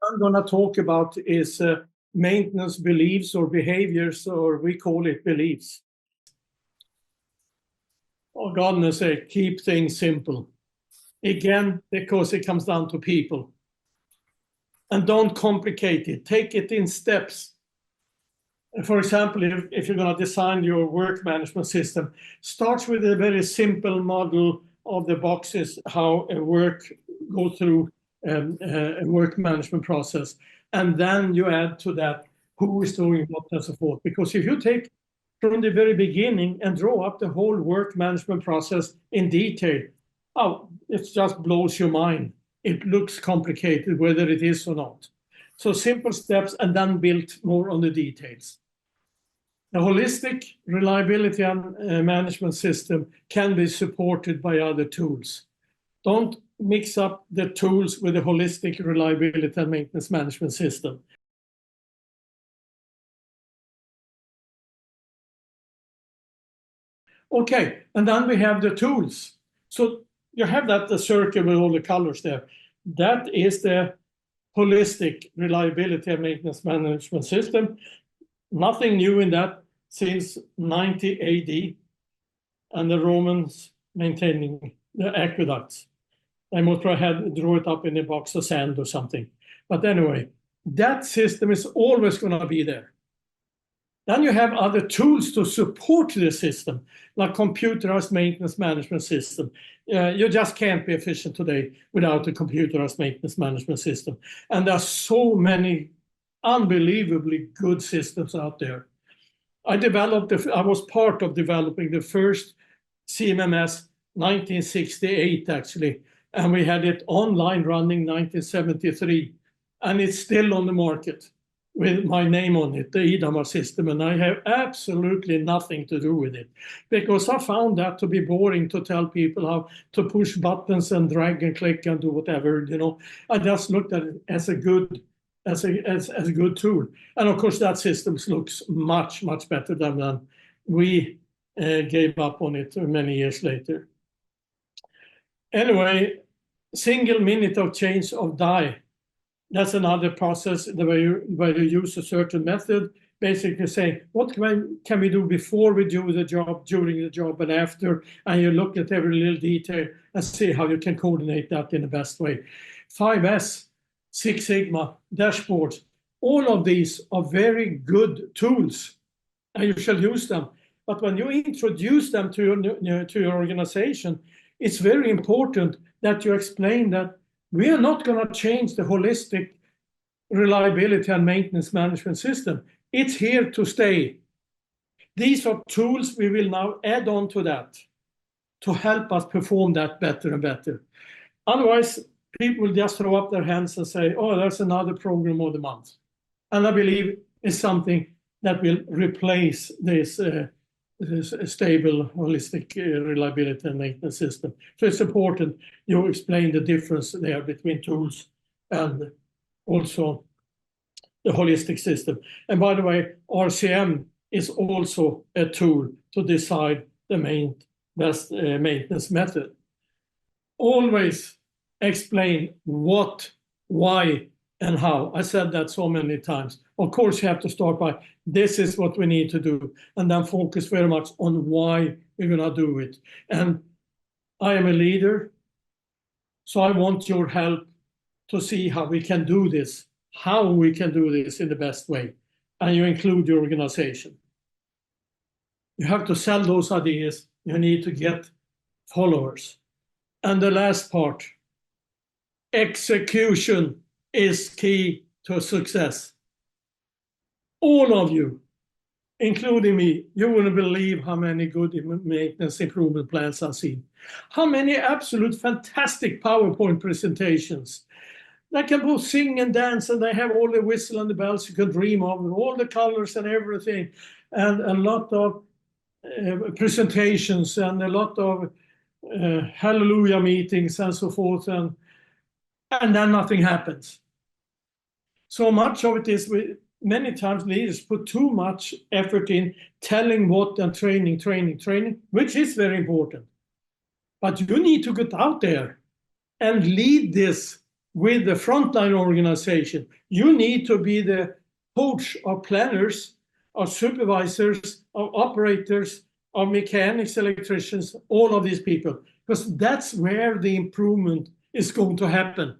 I'm going to talk about is maintenance beliefs or behaviors, or we call it beliefs. For goodness sake, keep things simple. Again, because it comes down to people. And don't complicate it. Take it in steps. For example, if you're going to design your work management system, start with a very simple model of the boxes, how a work goes through a work management process. And then you add to that who is doing what and so forth. Because if you take from the very beginning and draw up the whole work management process in detail, oh, it just blows your mind. It looks complicated, whether it is or not. So simple steps and then build more on the details. The holistic reliability and management system can be supported by other tools. Don't mix up the tools with the holistic reliability and maintenance management system. Okay, and then we have the tools. So you have that the circle with all the colors there. That is the holistic reliability and maintenance management system. Nothing new in that since 90 AD, and the Romans maintaining the aqueducts. I must have draw it up in a box of sand or something. But anyway, that system is always going to be there. Then you have other tools to support the system, like computerized maintenance management system. You just can't be efficient today without a computerized maintenance management system. And there are so many unbelievably good systems out there. I was part of developing the first CMMS 1968, actually. And we had it online running 1973. And it's still on the market with my name on it, the Idhammar system, and I have absolutely nothing to do with it because I found that to be boring to tell people how to push buttons and drag and click and do whatever, you know. I just looked at it as a good tool, and of course that system looks much better than we gave up on it many years later. Anyway, single minute of change of die. That's another process where you use a certain method, basically saying, what can we do before we do the job, during the job, and after? And you look at every little detail and see how you can coordinate that in the best way. 5S, Six Sigma, dashboards, all of these are very good tools, and you shall use them. But when you introduce them to your organization, it's very important that you explain that we are not going to change the holistic reliability and maintenance management system. It's here to stay. These are tools we will now add on to that to help us perform that better and better. Otherwise, people will just throw up their hands and say, oh, there's another program of the month. And I believe it's something that will replace this stable, holistic reliability and maintenance system. So it's important you explain the difference there between tools and also the holistic system. And by the way, RCM is also a tool to decide the best maintenance method. Always explain what, why, and how. I said that so many times. Of course, you have to start by, this is what we need to do, and then focus very much on why we're going to do it. And I am a leader, so I want your help to see how we can do this, in the best way. And you include your organization. You have to sell those ideas. You need to get followers. And the last part, execution is key to success. All of you, including me, you wouldn't believe how many good maintenance improvement plans I've seen. How many absolute fantastic PowerPoint presentations. They can both sing and dance, and they have all the whistle and the bells you could dream of, and all the colors and everything, and a lot of presentations and a lot of hallelujah meetings and so forth, and then nothing happens. So much of it is, many times leaders put too much effort in telling what and training, which is very important. But you need to get out there and lead this with the frontline organization. You need to be the coach of planners, of supervisors, of operators, of mechanics, electricians, all of these people, because that's where the improvement is going to happen.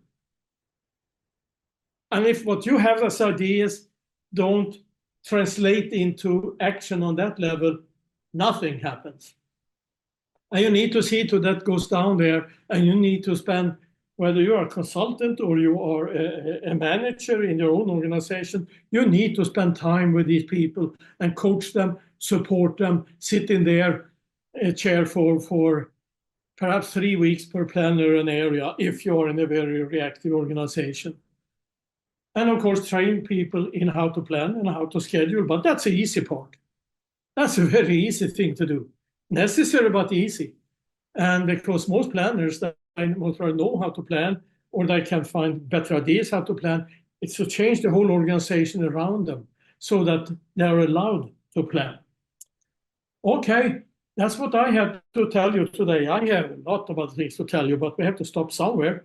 And if what you have as ideas don't translate into action on that level, nothing happens. And you need to see to that goes down there, and you need to spend, whether you are a consultant or you are a manager in your own organization, you need to spend time with these people and coach them, support them, sit in their chair for perhaps 3 weeks per planner an area if you're in a very reactive organization. And of course, train people in how to plan and how to schedule, but that's the easy part. That's a very easy thing to do. Necessary, but easy. And because most planners that most know how to plan, or they can find better ideas how to plan, it's to change the whole organization around them so that they're allowed to plan. Okay, that's what I have to tell you today. I have a lot of other things to tell you, but we have to stop somewhere.